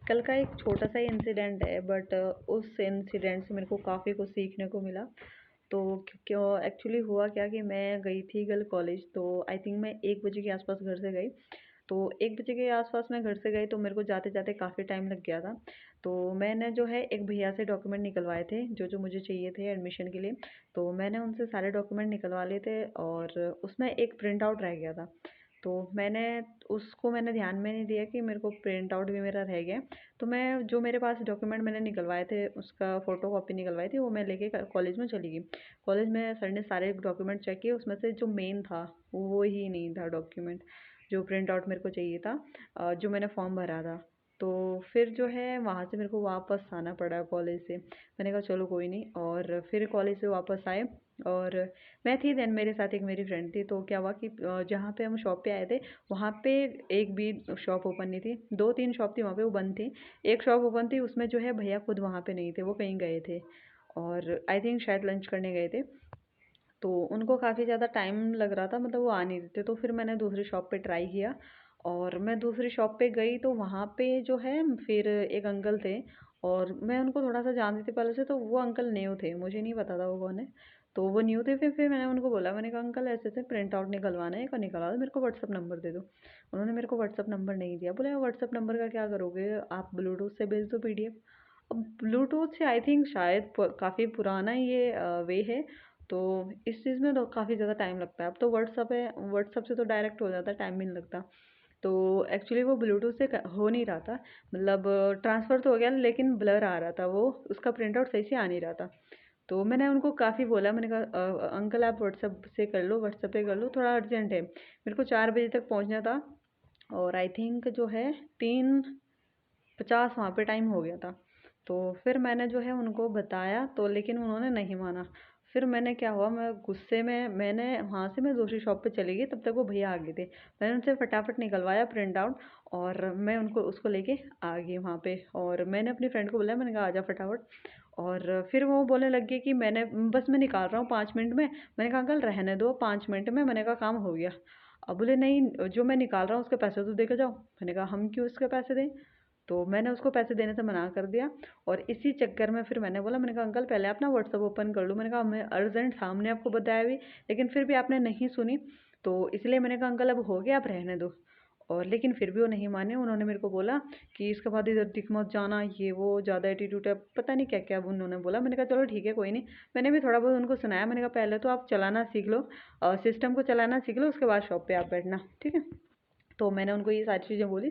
कल का एक छोटा सा इंसिडेंट है बट उस इंसिडेंट से मेरे को काफ़ी कुछ सीखने को मिला। तो क्यों एक्चुअली हुआ क्या कि मैं गई थी कल कॉलेज, तो आई थिंक मैं 1 बजे के आसपास घर से गई। तो 1 बजे के आसपास मैं घर से गई तो मेरे को जाते-जाते काफ़ी टाइम लग गया था। तो मैंने जो है एक भैया से डॉक्यूमेंट निकलवाए थे जो-जो मुझे चाहिए थे एडमिशन के लिए। तो मैंने उनसे सारे डॉक्यूमेंट निकलवा लिए थे और उसमें एक प्रिंट आउट रह गया था। तो मैंने ध्यान में नहीं दिया कि मेरे को प्रिंट आउट भी मेरा रह गया। तो मैं जो मेरे पास डॉक्यूमेंट मैंने निकलवाए थे उसका फ़ोटोकॉपी निकलवाई थी, वो मैं लेके कॉलेज में चली गई। कॉलेज में सर ने सारे डॉक्यूमेंट चेक किए, उसमें से जो मेन था वो ही नहीं था डॉक्यूमेंट जो प्रिंट आउट मेरे को चाहिए था, जो मैंने फॉर्म भरा था। तो फिर जो है वहाँ से मेरे को वापस आना पड़ा कॉलेज से। मैंने कहा चलो कोई नहीं, और फिर कॉलेज से वापस आए। और मैं थी देन, मेरे साथ एक मेरी फ्रेंड थी। तो क्या हुआ कि जहाँ पे हम शॉप पे आए थे वहाँ पे एक भी शॉप ओपन नहीं थी। 2-3 शॉप थी वहाँ पे, वो बंद थी। एक शॉप ओपन थी, उसमें जो है भैया खुद वहाँ पे नहीं थे, वो कहीं गए थे और आई थिंक शायद लंच करने गए थे। तो उनको काफ़ी ज़्यादा टाइम लग रहा था, मतलब वो आ नहीं रहे थे। तो फिर मैंने दूसरी शॉप पे ट्राई किया और मैं दूसरी शॉप पे गई तो वहाँ पे जो है फिर एक अंकल थे और मैं उनको थोड़ा-सा जानती थी पहले से। तो वो अंकल न्यू थे, मुझे नहीं पता था वो कौन है। तो वो न्यू थे, फिर मैंने उनको बोला, मैंने कहा अंकल ऐसे-ऐसे प्रिंट आउट निकलवाना है, कहाँ निकलवा दो, मेरे को व्हाट्सएप नंबर दे दो। उन्होंने मेरे को व्हाट्सएप नंबर नहीं दिया, बोले व्हाट्सएप नंबर का क्या करोगे, आप ब्लूटूथ से भेज दो पीडीएफ। अब ब्लूटूथ से आई थिंक शायद काफ़ी पुराना ये वे है। तो इस चीज़ में तो काफ़ी ज़्यादा टाइम लगता है। अब तो व्हाट्सअप है, व्हाट्सअप से तो डायरेक्ट हो जाता है, टाइम भी नहीं लगता। तो एक्चुअली वो ब्लूटूथ से हो नहीं रहा था, मतलब ट्रांसफ़र तो हो गया लेकिन ब्लर आ रहा था, वो उसका प्रिंट आउट सही से आ नहीं रहा था। तो मैंने उनको काफ़ी बोला, मैंने कहा अंकल आप व्हाट्सएप से कर लो, व्हाट्सएप पे कर लो, थोड़ा अर्जेंट है, मेरे को 4 बजे तक पहुंचना था। और आई थिंक जो है 3:50 वहाँ पे टाइम हो गया था। तो फिर मैंने जो है उनको बताया, तो लेकिन उन्होंने नहीं माना। फिर मैंने क्या हुआ, मैं गुस्से में मैंने वहाँ से मैं दूसरी शॉप पे चली गई, तब तक वो भैया आ गए थे। मैंने उनसे फटाफट निकलवाया प्रिंट आउट और मैं उनको उसको लेके आ गई वहाँ पे। और मैंने अपनी फ्रेंड को बुलाया, मैंने कहा आजा फटाफट। और फिर वो बोलने लग गई कि मैं निकाल रहा हूँ 5 मिनट में। मैंने कहा अंकल रहने दो 5 मिनट में, मैंने कहा काम हो गया। अब बोले नहीं, जो मैं निकाल रहा हूँ उसके पैसे तो दे के जाओ। मैंने कहा हम क्यों इसके पैसे दें। तो मैंने उसको पैसे देने से मना कर दिया। और इसी चक्कर में फिर मैंने बोला, मैंने कहा अंकल पहले आप ना व्हाट्सअप ओपन कर लो। मैंने कहा मैं अर्जेंट सामने आपको बताया भी, लेकिन फिर भी आपने नहीं सुनी। तो इसलिए मैंने कहा अंकल अब हो गया, आप रहने दो। और लेकिन फिर भी वो नहीं माने, उन्होंने मेरे को बोला कि इसके बाद इधर दिख मत जाना, ये वो ज़्यादा एटीट्यूड है, पता नहीं क्या क्या उन्होंने बोला। मैंने कहा चलो ठीक है कोई नहीं। मैंने भी थोड़ा बहुत उनको सुनाया, मैंने कहा पहले तो आप चलाना सीख लो, सिस्टम को चलाना सीख लो, उसके बाद शॉप पे आप बैठना, ठीक है। तो मैंने उनको ये सारी चीज़ें बोली।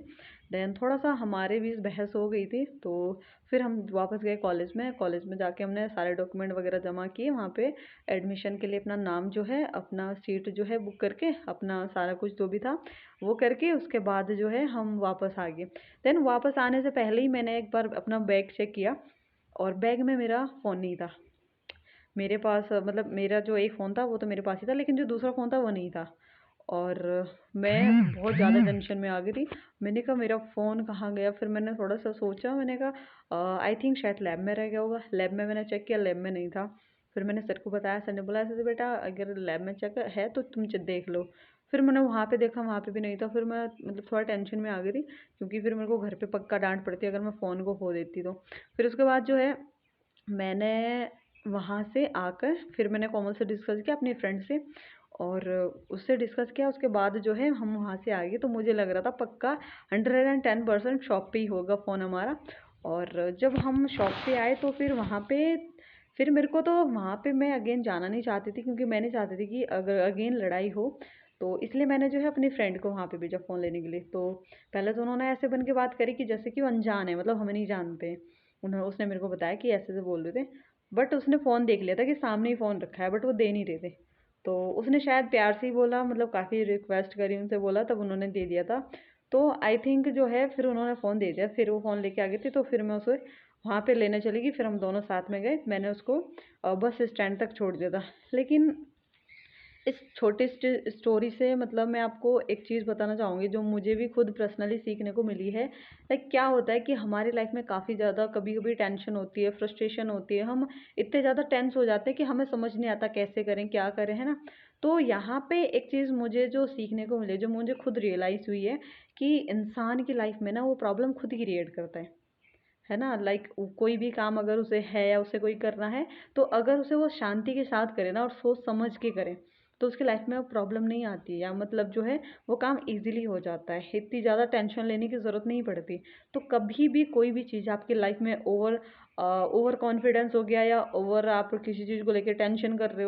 देन थोड़ा-सा हमारे बीच बहस हो गई थी, तो फिर हम वापस गए कॉलेज में। कॉलेज में जाके हमने सारे डॉक्यूमेंट वगैरह जमा किए वहाँ पे। एडमिशन के लिए अपना नाम जो है, अपना सीट जो है बुक करके, अपना सारा कुछ जो भी था वो करके, उसके बाद जो है हम वापस आ गए। देन वापस आने से पहले ही मैंने एक बार अपना बैग चेक किया और बैग में मेरा फ़ोन नहीं था। मेरे पास मतलब मेरा जो एक फ़ोन था वो तो मेरे पास ही था, लेकिन जो दूसरा फ़ोन था वो नहीं था। और मैं बहुत ज़्यादा टेंशन में आ गई थी। मैंने कहा मेरा फ़ोन कहाँ गया? फिर मैंने थोड़ा-सा सोचा, मैंने कहा आई थिंक शायद लैब में रह गया होगा। लैब में मैंने चेक किया, लैब में नहीं था। फिर मैंने सर को बताया, सर ने बोला ऐसे-ऐसे बेटा अगर लैब में चेक है तो तुम देख लो। फिर मैंने वहाँ पे देखा, वहाँ पे भी नहीं था। फिर मैं मतलब थोड़ा टेंशन में आ गई थी, क्योंकि फिर मेरे को घर पे पक्का डाँट पड़ती अगर मैं फ़ोन को खो देती तो। फिर उसके बाद जो है मैंने वहाँ से आकर फिर मैंने कोमल से डिस्कस किया, अपनी फ्रेंड से। और उससे डिस्कस किया, उसके बाद जो है हम वहाँ से आ गए। तो मुझे लग रहा था पक्का 110% शॉप पे ही होगा फ़ोन हमारा। और जब हम शॉप पे आए तो फिर वहाँ पे फिर मेरे को तो वहाँ पे मैं अगेन जाना नहीं चाहती थी, क्योंकि मैं नहीं चाहती थी कि अगर अगेन लड़ाई हो। तो इसलिए मैंने जो है अपनी फ्रेंड को वहाँ पे भेजा फ़ोन लेने के लिए। तो पहले तो उन्होंने ऐसे बन के बात करी कि जैसे कि वो अनजान है, मतलब हमें नहीं जानते। उसने मेरे को बताया कि ऐसे-ऐसे बोल रहे थे। बट उसने फ़ोन देख लिया था कि सामने ही फ़ोन रखा है, बट वो दे नहीं रहे थे। तो उसने शायद प्यार से ही बोला, मतलब काफ़ी रिक्वेस्ट करी उनसे, बोला तब उन्होंने दे दिया था। तो आई थिंक जो है फिर उन्होंने फ़ोन दे दिया, फिर वो फ़ोन लेके आ गई थी। तो फिर मैं उसे वहाँ पे लेने चली गई, फिर हम दोनों साथ में गए। मैंने उसको बस स्टैंड तक छोड़ दिया था। लेकिन इस छोटी स्टोरी से मतलब मैं आपको एक चीज़ बताना चाहूँगी जो मुझे भी खुद पर्सनली सीखने को मिली है। लाइक क्या होता है कि हमारी लाइफ में काफ़ी ज़्यादा कभी-कभी टेंशन होती है, फ्रस्ट्रेशन होती है। हम इतने ज़्यादा टेंस हो जाते हैं कि हमें समझ नहीं आता कैसे करें, क्या करें, है ना? तो यहाँ पे एक चीज़ मुझे जो सीखने को मिली, जो मुझे खुद रियलाइज़ हुई है कि इंसान की लाइफ में ना वो प्रॉब्लम खुद ही क्रिएट करता है। है ना? लाइक कोई भी काम अगर उसे है या उसे कोई करना है, तो अगर उसे वो शांति के साथ करे ना और सोच समझ के करे, तो उसकी लाइफ में वो प्रॉब्लम नहीं आती है, या मतलब जो है वो काम ईज़िली हो जाता है। इतनी ज़्यादा टेंशन लेने की ज़रूरत नहीं पड़ती। तो कभी भी कोई भी चीज़ आपकी लाइफ में ओवर कॉन्फिडेंस हो गया, या ओवर आप किसी चीज़ को लेके टेंशन कर रहे हो,